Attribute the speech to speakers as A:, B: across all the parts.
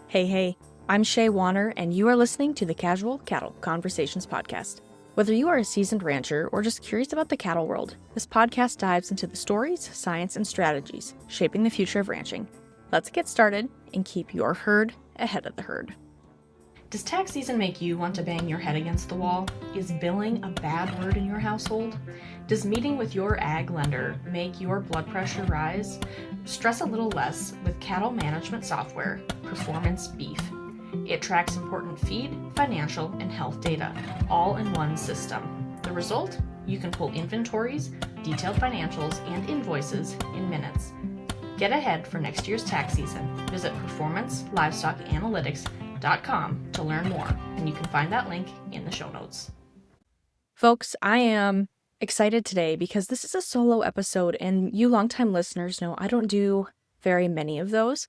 A: Hey, I'm Shaye Wanner, and you are listening to the Casual Cattle Conversations podcast. Whether you are a seasoned rancher or just curious about the cattle world, this podcast dives into the stories, science, and strategies shaping the future of ranching. Let's get started and keep your herd ahead of the herd. Does tax season make you want to bang your head against the wall? Is billing a bad word in your household? Does meeting with your ag lender make your blood pressure rise? Stress a little less with cattle management software, Performance Beef. It tracks important feed, financial, and health data, all in one system. The result? You can pull inventories, detailed financials, and invoices in minutes. Get ahead for next year's tax season. Visit performancelivestockanalytics.com to learn more, and you can find that link in the show notes. Folks, I am excited today because this is a solo episode, and you longtime listeners know I don't do very many of those.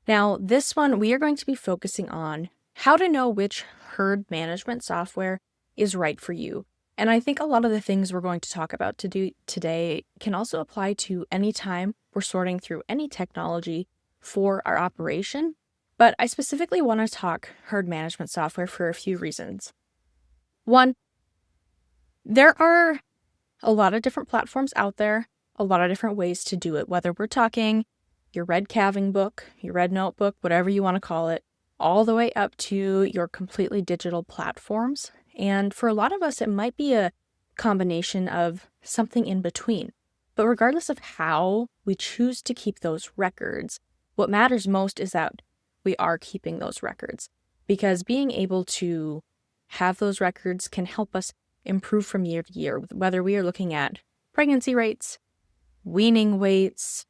A: Now, this one, we are going to be focusing on how to know which herd management software is right for you. And I think a lot of the things we're going to talk about today can also apply to any time we're sorting through any technology for our operation. But I specifically want to talk herd management software for a few reasons. One, there are a lot of different platforms out there, a lot of different ways to do it, whether we're talking your red calving book, your red notebook, whatever you want to call it, all the way up to your completely digital platforms. And for a lot of us, it might be a combination of something in between. But regardless of how we choose to keep those records, what matters most is that we are keeping those records. Because being able to have those records can help us improve from year to year, whether we are looking at pregnancy rates, weaning weights,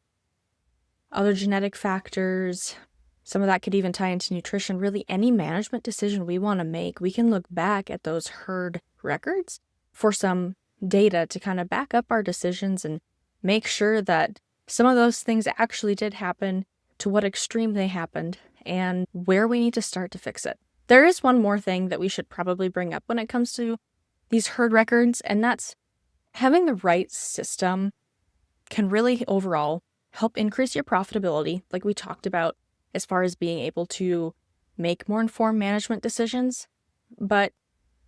A: other genetic factors. Some of that could even tie into nutrition. Really, any management decision we want to make, we can look back at those herd records for some data to kind of back up our decisions and make sure that some of those things actually did happen, to what extreme they happened, and where we need to start to fix it. There is one more thing that we should probably bring up when it comes to these herd records, and that's having the right system can really overall help increase your profitability, like we talked about, as far as being able to make more informed management decisions, but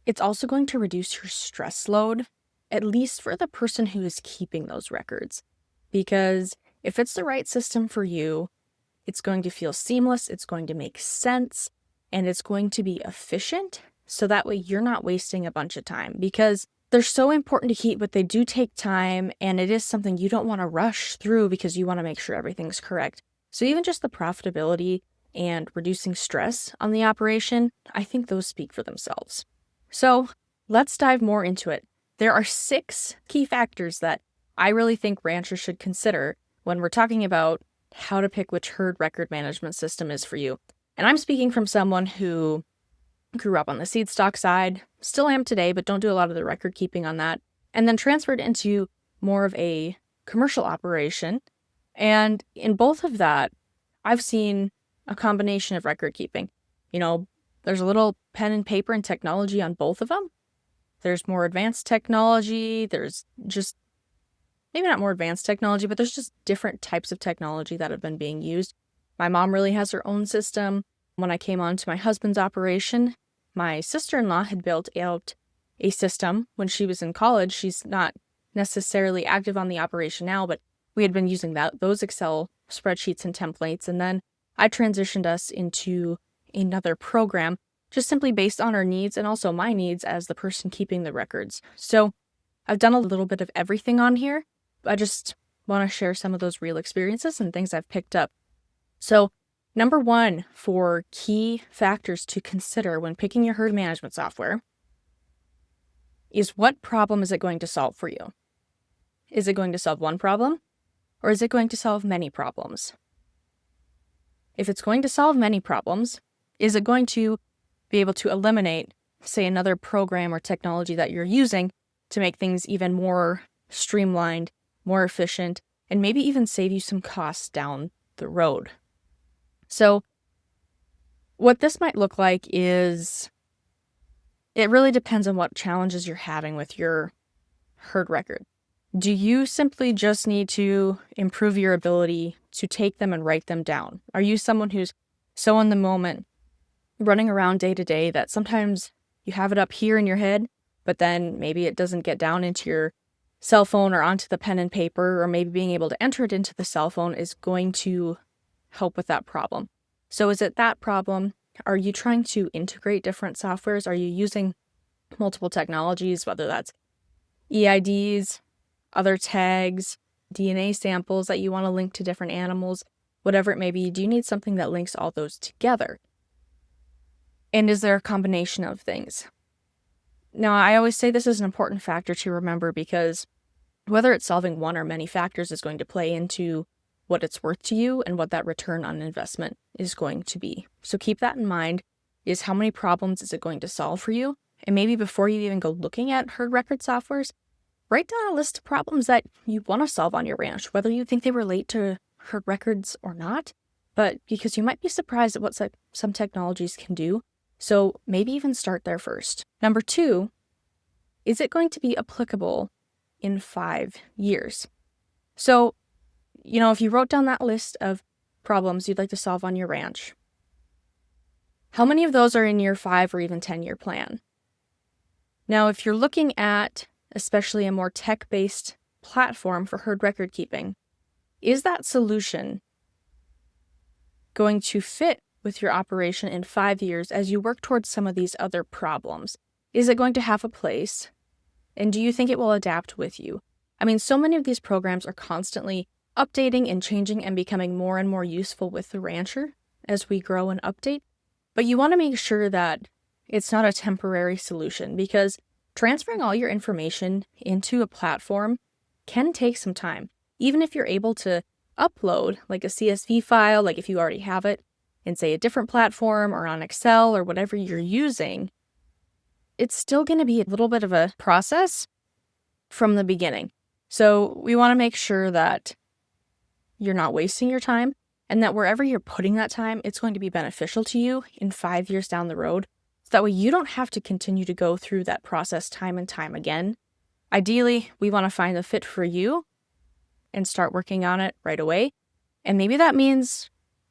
A: it's also going to reduce your stress load, at least for the person who is keeping those records. Because if it's the right system for you, it's going to feel seamless, it's going to make sense, and it's going to be efficient, so that way you're not wasting a bunch of time. Because they're so important to keep, but they do take time, and it is something you don't want to rush through because you want to make sure everything's correct. So even just the profitability and reducing stress on the operation, I think those speak for themselves. So let's dive more into it. There are 6 key factors that I really think ranchers should consider when we're talking about how to pick which herd record management system is for you. And I'm speaking from someone who grew up on the seed stock side, still am today, but don't do a lot of the record keeping on that, and then transferred into more of a commercial operation. And in both of that, I've seen a combination of record keeping. There's a little pen and paper and technology on both of them. There's more advanced technology. There's just, maybe not more advanced technology, but there's just different types of technology that have been being used. My mom really has her own system. When I came on to my husband's operation, my sister-in-law had built out a system when she was in college. She's not necessarily active on the operation now, but we had been using those Excel spreadsheets and templates. And then I transitioned us into another program, just simply based on our needs and also my needs as the person keeping the records. So I've done a little bit of everything on here. I just want to share some of those real experiences and things I've picked up. So number 1 for key factors to consider when picking your herd management software is, what problem is it going to solve for you? Is it going to solve one problem, or is it going to solve many problems? If it's going to solve many problems, is it going to be able to eliminate, say, another program or technology that you're using to make things even more streamlined, more efficient, and maybe even save you some costs down the road? So what this might look like is, it really depends on what challenges you're having with your herd record. Do you simply just need to improve your ability to take them and write them down? Are you someone who's so in the moment, running around day to day, that sometimes you have it up here in your head, but then maybe it doesn't get down into your cell phone or onto the pen and paper, or maybe being able to enter it into the cell phone is going to help with that problem. So is it that problem? Are you trying to integrate different softwares? Are you using multiple technologies, whether that's EIDs, other tags, DNA samples that you want to link to different animals, whatever it may be? Do you need something that links all those together? And is there a combination of things? Now, I always say this is an important factor to remember, because whether it's solving one or many factors is going to play into what it's worth to you and what that return on investment is going to be. So keep that in mind. Is how many problems is it going to solve for you? And maybe before you even go looking at herd record softwares, write down a list of problems that you want to solve on your ranch, whether you think they relate to herd records or not, but because you might be surprised at what some technologies can do. So maybe even start there first. Number 2, is it going to be applicable in 5 years? So, if you wrote down that list of problems you'd like to solve on your ranch, how many of those are in your 5 or even 10-year plan? Now, if you're looking at especially a more tech-based platform for herd record keeping, is that solution going to fit with your operation in 5 years as you work towards some of these other problems? Is it going to have a place? And do you think it will adapt with you? I mean, so many of these programs are constantly updating and changing and becoming more and more useful with the rancher as we grow and update. But you want to make sure that it's not a temporary solution, because transferring all your information into a platform can take some time. Even if you're able to upload like a CSV file, like if you already have it in, say, a different platform or on Excel or whatever you're using, it's still going to be a little bit of a process from the beginning. So we want to make sure that you're not wasting your time, and that wherever you're putting that time, it's going to be beneficial to you in 5 years down the road. So that way you don't have to continue to go through that process time and time again. Ideally, we want to find the fit for you and start working on it right away. And maybe that means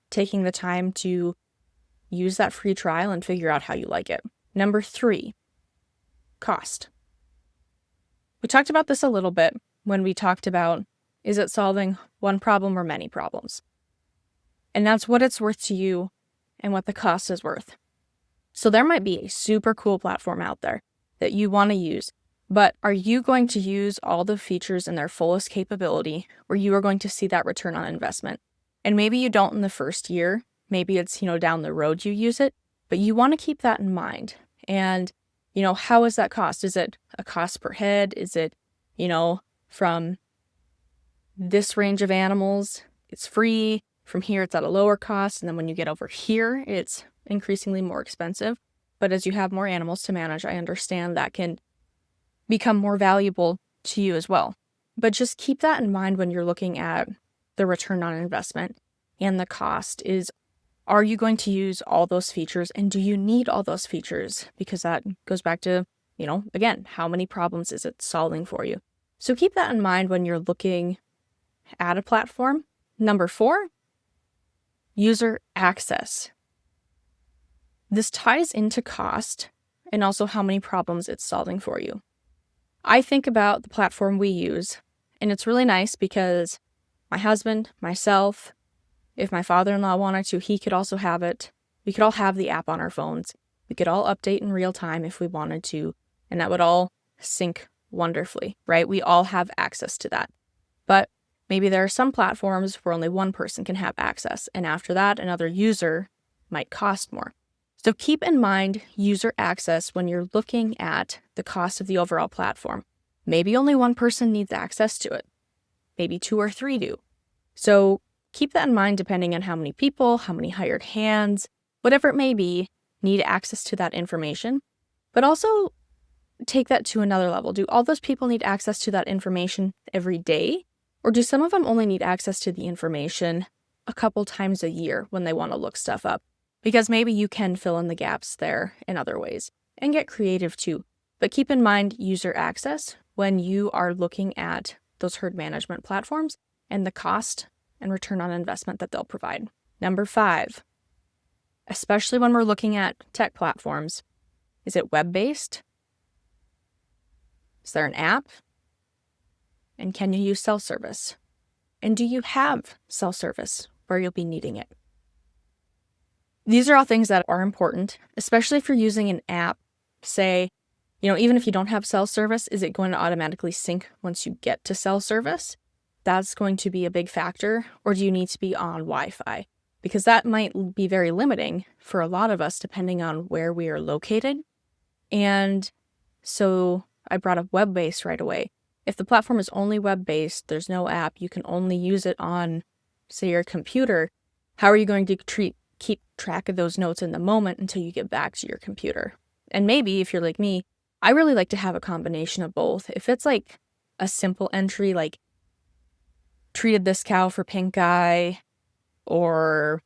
A: taking the time to use that free trial and figure out how you like it. Number 3, cost. We talked about this a little bit when we talked about, is it solving one problem or many problems? And that's what it's worth to you and what the cost is worth. So there might be a super cool platform out there that you want to use, but are you going to use all the features in their fullest capability where you are going to see that return on investment? And maybe you don't in the first year, maybe it's, down the road you use it, but you want to keep that in mind. And, how is that cost? Is it a cost per head? Is it, from this range of animals, it's free. From here, it's at a lower cost. And then when you get over here, it's increasingly more expensive. But as you have more animals to manage, I understand that can become more valuable to you as well. But just keep that in mind when you're looking at the return on investment and the cost. Are you going to use all those features, and do you need all those features? Because that goes back to, again, how many problems is it solving for you? So keep that in mind when you're looking at a platform. Number 4, user access. This ties into cost and also how many problems it's solving for you. I think about the platform we use, and it's really nice because my husband, myself, if my father-in-law wanted to, he could also have it. We could all have the app on our phones. We could all update in real time if we wanted to, and that would all sync wonderfully, right? We all have access to that. But maybe there are some platforms where only one person can have access, and after that, another user might cost more. So keep in mind user access when you're looking at the cost of the overall platform. Maybe only one person needs access to it. Maybe 2 or 3 do. So keep that in mind depending on how many people, how many hired hands, whatever it may be, need access to that information. But also take that to another level. Do all those people need access to that information every day? Or do some of them only need access to the information a couple times a year when they want to look stuff up? Because maybe you can fill in the gaps there in other ways and get creative too. But keep in mind user access when you are looking at those herd management platforms and the cost and return on investment that they'll provide. Number 5, especially when we're looking at tech platforms. Is it web-based? Is there an app? And can you use self-service? And do you have self-service where you'll be needing it? These are all things that are important, especially if you're using an app. Say, even if you don't have self-service, is it going to automatically sync once you get to self-service? That's going to be a big factor. Or do you need to be on Wi-Fi? Because that might be very limiting for a lot of us depending on where we are located. And so I brought up web-based right away. If the platform is only web-based, there's no app, you can only use it on, say, your computer, how are you going to keep track of those notes in the moment until you get back to your computer? And maybe if you're like me, I really like to have a combination of both. If it's like a simple entry, like treated this cow for pink eye, or,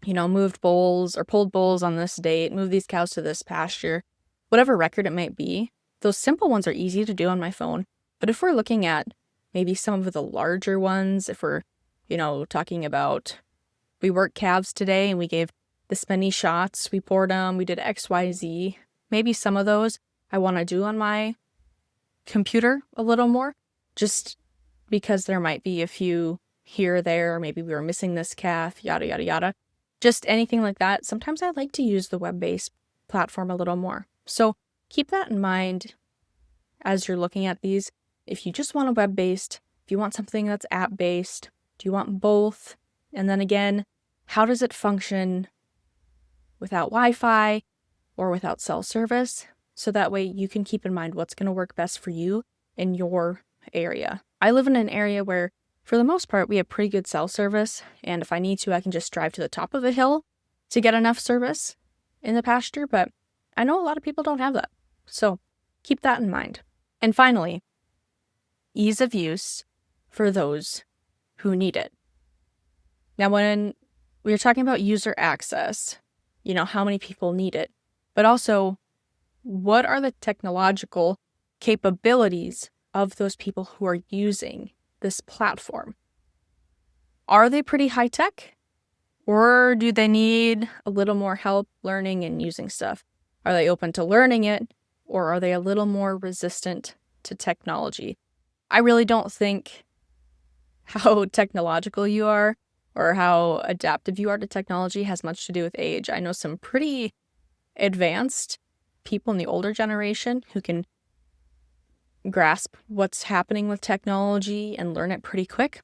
A: moved bulls or pulled bulls on this date, moved these cows to this pasture, whatever record it might be, those simple ones are easy to do on my phone. But if we're looking at maybe some of the larger ones, if we're, talking about we worked calves today and we gave this many shots, we poured them, we did X, Y, Z, maybe some of those I want to do on my computer a little more, just because there might be a few here or there, or maybe we were missing this calf, yada, yada, yada. Just anything like that. Sometimes I like to use the web-based platform a little more. So keep that in mind as you're looking at these. If you just want a web-based, if you want something that's app-based, do you want both? And then again, how does it function without Wi-Fi or without cell service? So that way you can keep in mind what's going to work best for you in your area. I live in an area where, for the most part, we have pretty good cell service. And if I need to, I can just drive to the top of a hill to get enough service in the pasture. But I know a lot of people don't have that. So keep that in mind. And finally, ease of use for those who need it. Now, when we are talking about user access, how many people need it, but also what are the technological capabilities of those people who are using this platform? Are they pretty high tech? Or do they need a little more help learning and using stuff? Are they open to learning it? Or are they a little more resistant to technology? I really don't think how technological you are or how adaptive you are to technology has much to do with age. I know some pretty advanced people in the older generation who can grasp what's happening with technology and learn it pretty quick.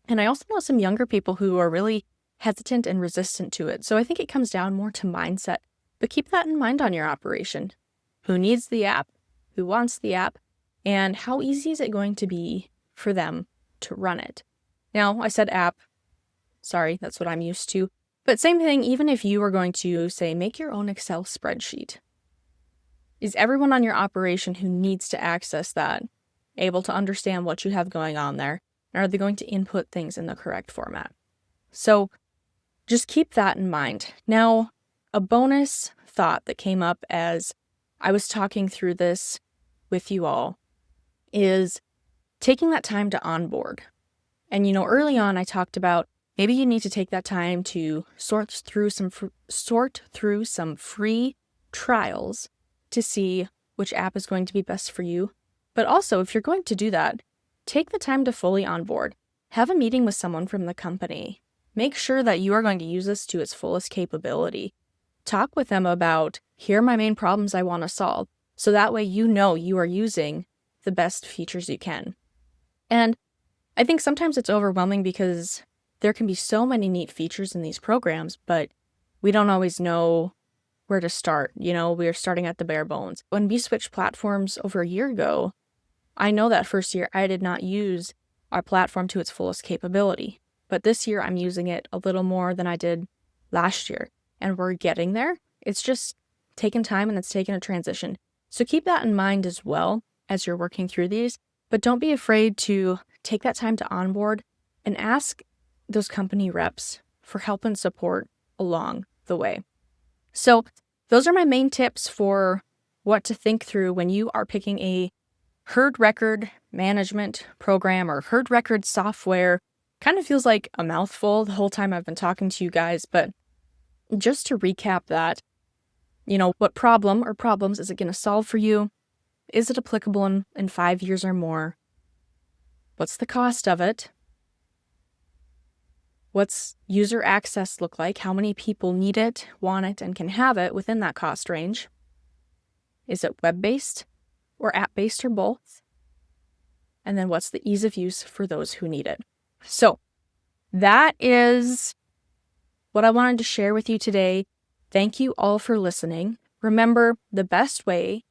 A: And I also know some younger people who are really hesitant and resistant to it. So I think it comes down more to mindset. But keep that in mind on your operation. Who needs the app? Who wants the app? And how easy is it going to be for them to run it? Now, I said app. Sorry, that's what I'm used to. But same thing, even if you are going to, say, make your own Excel spreadsheet. Is everyone on your operation who needs to access that able to understand what you have going on there? And are they going to input things in the correct format? So just keep that in mind. Now, a bonus thought that came up as I was talking through this with you all is taking that time to onboard. And, early on I talked about maybe you need to take that time to sort through some free trials to see which app is going to be best for you. But also, if you're going to do that, take the time to fully onboard. Have a meeting with someone from the company. Make sure that you are going to use this to its fullest capability. Talk with them about, here are my main problems I want to solve. So that way you are using the best features you can. And I think sometimes it's overwhelming because there can be so many neat features in these programs, but we don't always know where to start. We're starting at the bare bones. When we switched platforms over a year ago, I know that first year I did not use our platform to its fullest capability. But this year I'm using it a little more than I did last year. And we're getting there. It's just taken time and it's taken a transition. So keep that in mind as well as you're working through these. But don't be afraid to take that time to onboard and ask those company reps for help and support along the way. So those are my main tips for what to think through when you are picking a herd record management program or herd record software. Kind of feels like a mouthful the whole time I've been talking to you guys, but just to recap that, what problem or problems is it going to solve for you? Is it applicable in 5 years or more? What's the cost of it? What's user access look like? How many people need it, want it, and can have it within that cost range? Is it web-based or app-based or both? And then what's the ease of use for those who need it? So that is what I wanted to share with you today. Thank you all for listening. Remember, the best way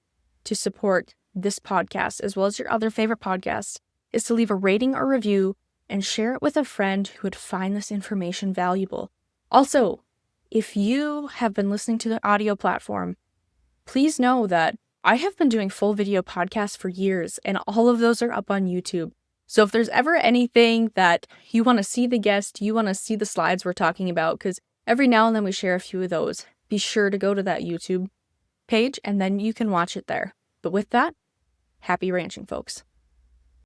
A: to support this podcast, as well as your other favorite podcasts, is to leave a rating or review and share it with a friend who would find this information valuable. Also, if you have been listening to the audio platform, please know that I have been doing full video podcasts for years, and all of those are up on YouTube. So if there's ever anything that you want to see the guest, you want to see the slides we're talking about, because every now and then we share a few of those, be sure to go to that YouTube page and then you can watch it there. But with that, happy ranching, folks.